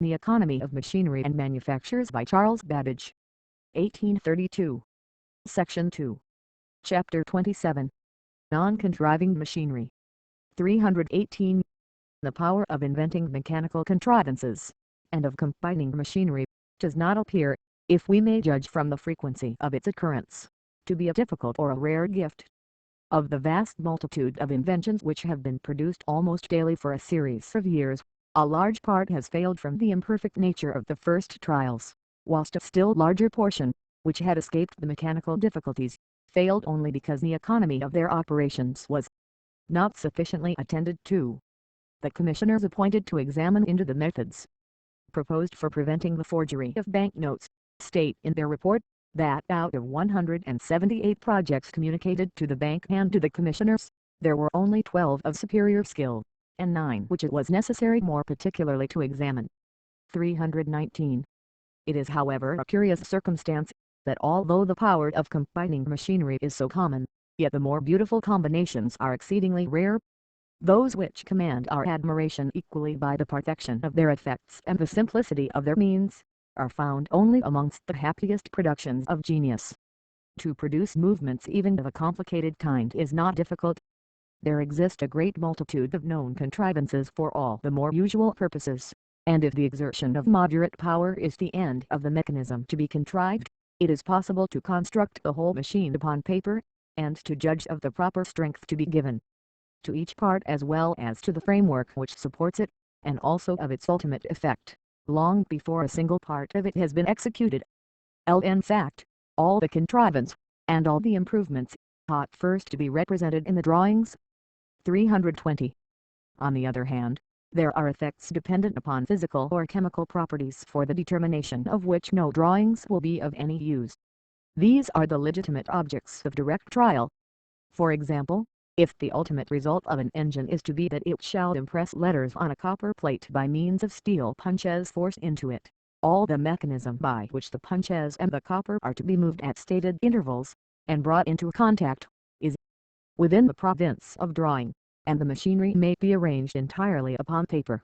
The Economy of Machinery and Manufactures by Charles Babbage. 1832. Section 2. Chapter 27. Non-contriving machinery. 318. The power of inventing mechanical contrivances, and of combining machinery, does not appear, if we may judge from the frequency of its occurrence, to be a difficult or a rare gift. Of the vast multitude of inventions which have been produced almost daily for a series of years, a large part has failed from the imperfect nature of the first trials, whilst a still larger portion, which had escaped the mechanical difficulties, failed only because the economy of their operations was not sufficiently attended to. The commissioners appointed to examine into the methods proposed for preventing the forgery of banknotes, state in their report, that out of 178 projects communicated to the bank and to the commissioners, there were only 12 of superior skill, and 9 which it was necessary more particularly to examine. 319. It is however a curious circumstance, that although the power of combining machinery is so common, yet the more beautiful combinations are exceedingly rare. Those which command our admiration equally by the perfection of their effects and the simplicity of their means, are found only amongst the happiest productions of genius. To produce movements even of a complicated kind is not difficult. There exist a great multitude of known contrivances for all the more usual purposes, and if the exertion of moderate power is the end of the mechanism to be contrived, it is possible to construct the whole machine upon paper, and to judge of the proper strength to be given to each part as well as to the framework which supports it, and also of its ultimate effect, long before a single part of it has been executed. In fact, all the contrivance, and all the improvements, ought first to be represented in the drawings. 320. On the other hand, there are effects dependent upon physical or chemical properties for the determination of which no drawings will be of any use. These are the legitimate objects of direct trial. For example, if the ultimate result of an engine is to be that it shall impress letters on a copper plate by means of steel punches forced into it, all the mechanism by which the punches and the copper are to be moved at stated intervals, and brought into contact, is within the province of drawing, and the machinery may be arranged entirely upon paper.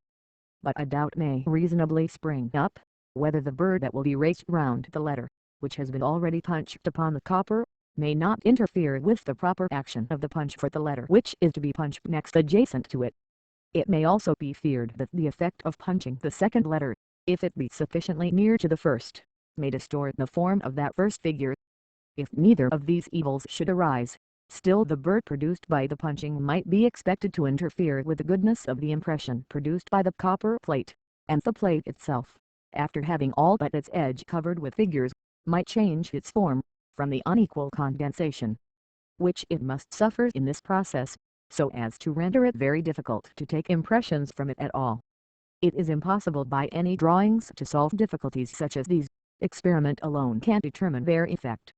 But a doubt may reasonably spring up, whether the bird that will be raced round the letter, which has been already punched upon the copper, may not interfere with the proper action of the punch for the letter which is to be punched next adjacent to it. It may also be feared that the effect of punching the second letter, if it be sufficiently near to the first, may distort the form of that first figure. If neither of these evils should arise, still the bird produced by the punching might be expected to interfere with the goodness of the impression produced by the copper plate, and the plate itself, after having all but its edge covered with figures, might change its form, from the unequal condensation which it must suffer in this process, so as to render it very difficult to take impressions from it at all. It is impossible by any drawings to solve difficulties such as these. Experiment alone can determine their effect.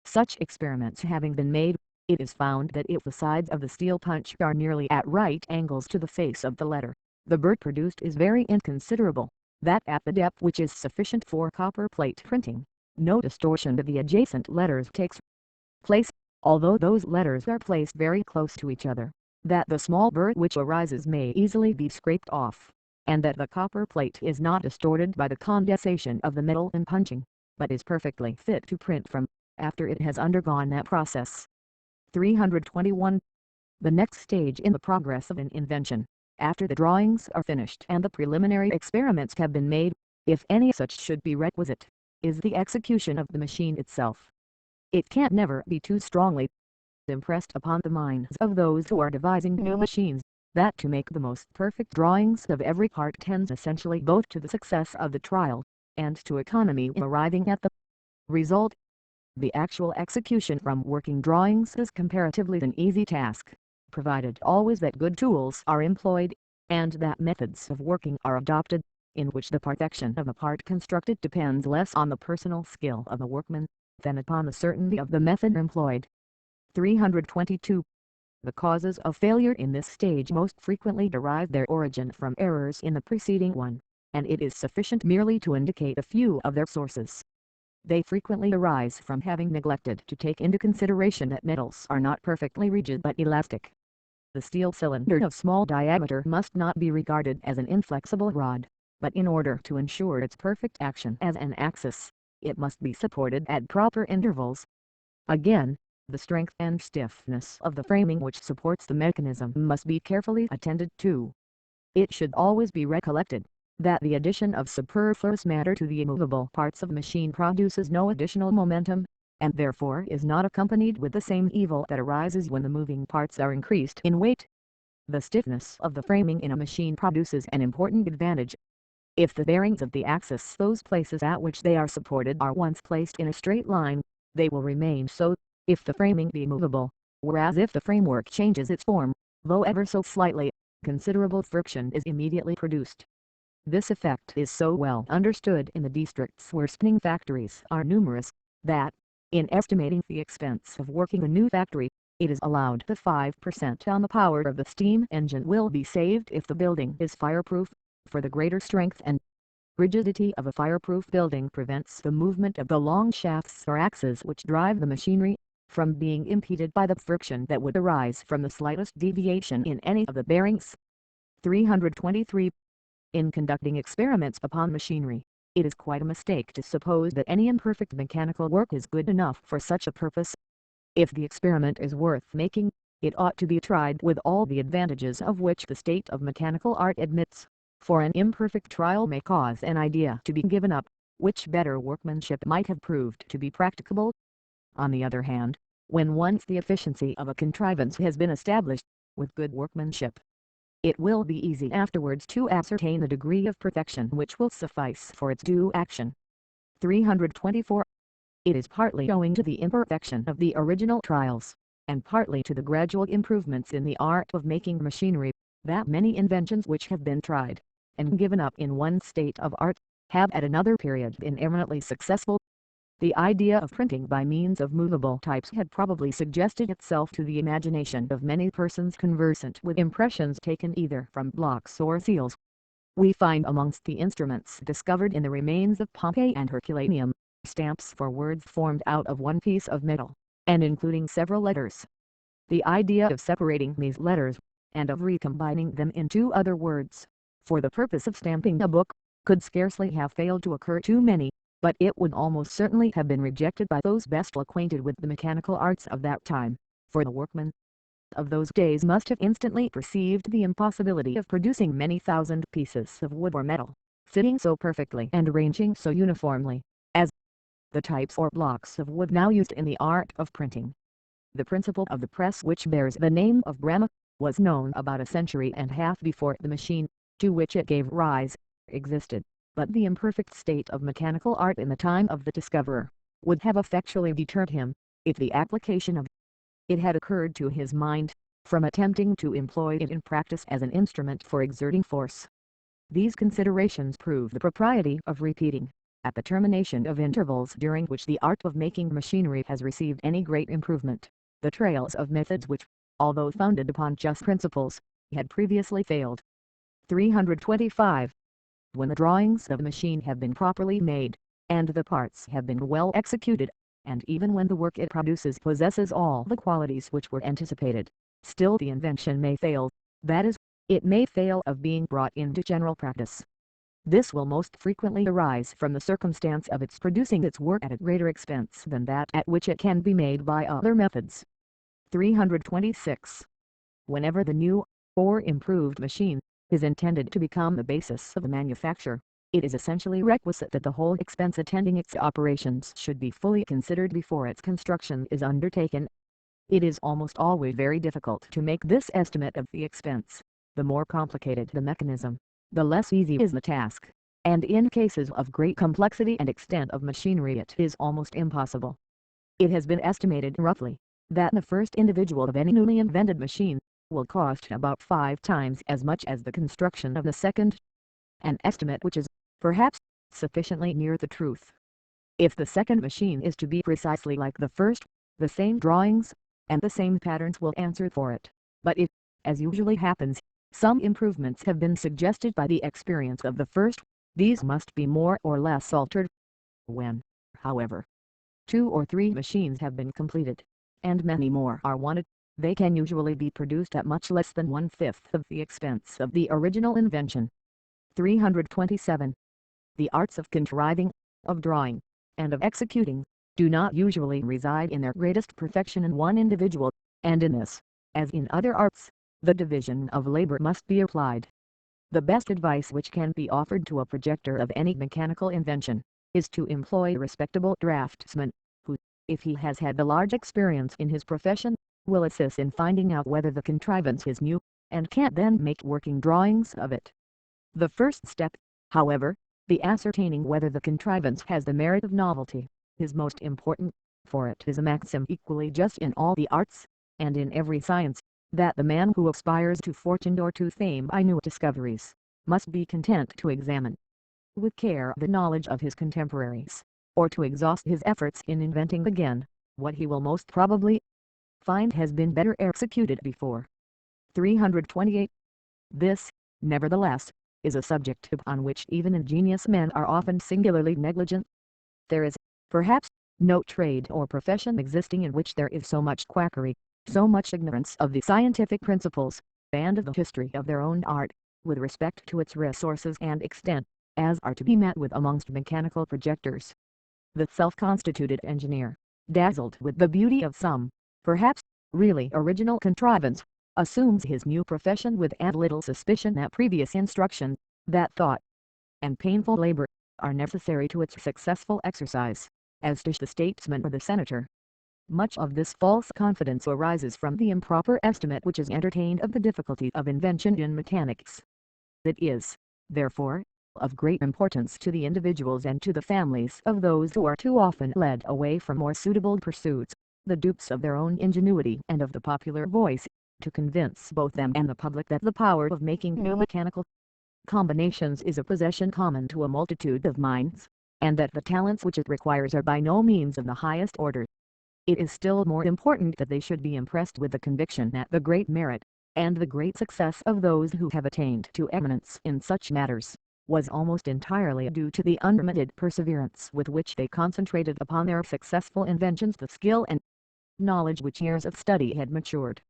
Such experiments having been made, it is found that if the sides of the steel punch are nearly at right angles to the face of the letter, the bird produced is very inconsiderable, that at the depth which is sufficient for copper plate printing, no distortion of the adjacent letters takes place, although those letters are placed very close to each other, that the small bird which arises may easily be scraped off, and that the copper plate is not distorted by the condensation of the metal in punching, but is perfectly fit to print from, after it has undergone that process. 321. The next stage in the progress of an invention, after the drawings are finished and the preliminary experiments have been made, if any such should be requisite, is the execution of the machine itself. It can never be too strongly impressed upon the minds of those who are devising new machines, that to make the most perfect drawings of every part tends essentially both to the success of the trial, and to economy in arriving at the result. The actual execution from working drawings is comparatively an easy task, provided always that good tools are employed, and that methods of working are adopted, in which the perfection of a part constructed depends less on the personal skill of the workman, than upon the certainty of the method employed. 322. The causes of failure in this stage most frequently derive their origin from errors in the preceding one, and it is sufficient merely to indicate a few of their sources. They frequently arise from having neglected to take into consideration that metals are not perfectly rigid but elastic. The steel cylinder of small diameter must not be regarded as an inflexible rod, but in order to ensure its perfect action as an axis, it must be supported at proper intervals. Again, the strength and stiffness of the framing which supports the mechanism must be carefully attended to. It should always be recollected that the addition of superfluous matter to the immovable parts of the machine produces no additional momentum, and therefore is not accompanied with the same evil that arises when the moving parts are increased in weight. The stiffness of the framing in a machine produces an important advantage. If the bearings of the axis, those places at which they are supported, are once placed in a straight line, they will remain so, if the framing be movable, whereas if the framework changes its form, though ever so slightly, considerable friction is immediately produced. This effect is so well understood in the districts where spinning factories are numerous, that, in estimating the expense of working a new factory, it is allowed that 5% on the power of the steam engine will be saved if the building is fireproof, for the greater strength and rigidity of a fireproof building prevents the movement of the long shafts or axes which drive the machinery, from being impeded by the friction that would arise from the slightest deviation in any of the bearings. 323. In conducting experiments upon machinery, it is quite a mistake to suppose that any imperfect mechanical work is good enough for such a purpose. If the experiment is worth making, it ought to be tried with all the advantages of which the state of mechanical art admits, for an imperfect trial may cause an idea to be given up, which better workmanship might have proved to be practicable. On the other hand, when once the efficiency of a contrivance has been established, with good workmanship, it will be easy afterwards to ascertain the degree of perfection which will suffice for its due action. 324. It is partly owing to the imperfection of the original trials, and partly to the gradual improvements in the art of making machinery, that many inventions which have been tried, and given up in one state of art, have at another period been eminently successful. The idea of printing by means of movable types had probably suggested itself to the imagination of many persons conversant with impressions taken either from blocks or seals. We find amongst the instruments discovered in the remains of Pompeii and Herculaneum, stamps for words formed out of one piece of metal, and including several letters. The idea of separating these letters, and of recombining them into other words, for the purpose of stamping a book, could scarcely have failed to occur to many, but it would almost certainly have been rejected by those best acquainted with the mechanical arts of that time, for the workmen of those days must have instantly perceived the impossibility of producing many thousand pieces of wood or metal, fitting so perfectly and arranging so uniformly, as the types or blocks of wood now used in the art of printing. The principle of the press, which bears the name of Bramah, was known about a century and a half before the machine, to which it gave rise, existed, but the imperfect state of mechanical art in the time of the discoverer, would have effectually deterred him, if the application of it had occurred to his mind, from attempting to employ it in practice as an instrument for exerting force. These considerations prove the propriety of repeating, at the termination of intervals during which the art of making machinery has received any great improvement, the trails of methods which, although founded upon just principles, had previously failed. 325. When the drawings of a machine have been properly made, and the parts have been well executed, and even when the work it produces possesses all the qualities which were anticipated, still the invention may fail, that is, it may fail of being brought into general practice. This will most frequently arise from the circumstance of its producing its work at a greater expense than that at which it can be made by other methods. 326. Whenever the new, or improved machine, is intended to become the basis of the manufacture, it is essentially requisite that the whole expense attending its operations should be fully considered before its construction is undertaken. It is almost always very difficult to make this estimate of the expense. The more complicated the mechanism, the less easy is the task, and in cases of great complexity and extent of machinery it is almost impossible. It has been estimated roughly, that the first individual of any newly invented machine will cost about 5 times as much as the construction of the second, an estimate which is, perhaps, sufficiently near the truth. If the second machine is to be precisely like the first, the same drawings, and the same patterns will answer for it, but if, as usually happens, some improvements have been suggested by the experience of the first, these must be more or less altered. When, however, 2 or 3 machines have been completed, and many more are wanted, they can usually be produced at much less than 1/5 of the expense of the original invention. 327. The arts of contriving, of drawing, and of executing, do not usually reside in their greatest perfection in one individual, and in this, as in other arts, the division of labor must be applied. The best advice which can be offered to a projector of any mechanical invention, is to employ a respectable draftsman, who, if he has had a large experience in his profession, will assist in finding out whether the contrivance is new, and can then make working drawings of it. The first step, however, the ascertaining whether the contrivance has the merit of novelty, is most important, for it is a maxim equally just in all the arts, and in every science, that the man who aspires to fortune or to fame by new discoveries, must be content to examine with care the knowledge of his contemporaries, or to exhaust his efforts in inventing again, what he will most probably find has been better executed before. 328. This, nevertheless, is a subject upon which even ingenious men are often singularly negligent. There is, perhaps, no trade or profession existing in which there is so much quackery, so much ignorance of the scientific principles, and of the history of their own art, with respect to its resources and extent, as are to be met with amongst mechanical projectors. The self-constituted engineer, dazzled with the beauty of some, perhaps, really original contrivance, assumes his new profession with and little suspicion that previous instruction, that thought, and painful labor, are necessary to its successful exercise, as does the statesman or the senator. Much of this false confidence arises from the improper estimate which is entertained of the difficulty of invention in mechanics. It is, therefore, of great importance to the individuals and to the families of those who are too often led away from more suitable pursuits, the dupes of their own ingenuity and of the popular voice, to convince both them and the public that the power of making new mechanical combinations is a possession common to a multitude of minds, and that the talents which it requires are by no means of the highest order. It is still more important that they should be impressed with the conviction that the great merit, and the great success of those who have attained to eminence in such matters, was almost entirely due to the unremitted perseverance with which they concentrated upon their successful inventions the skill and knowledge which years of study had matured.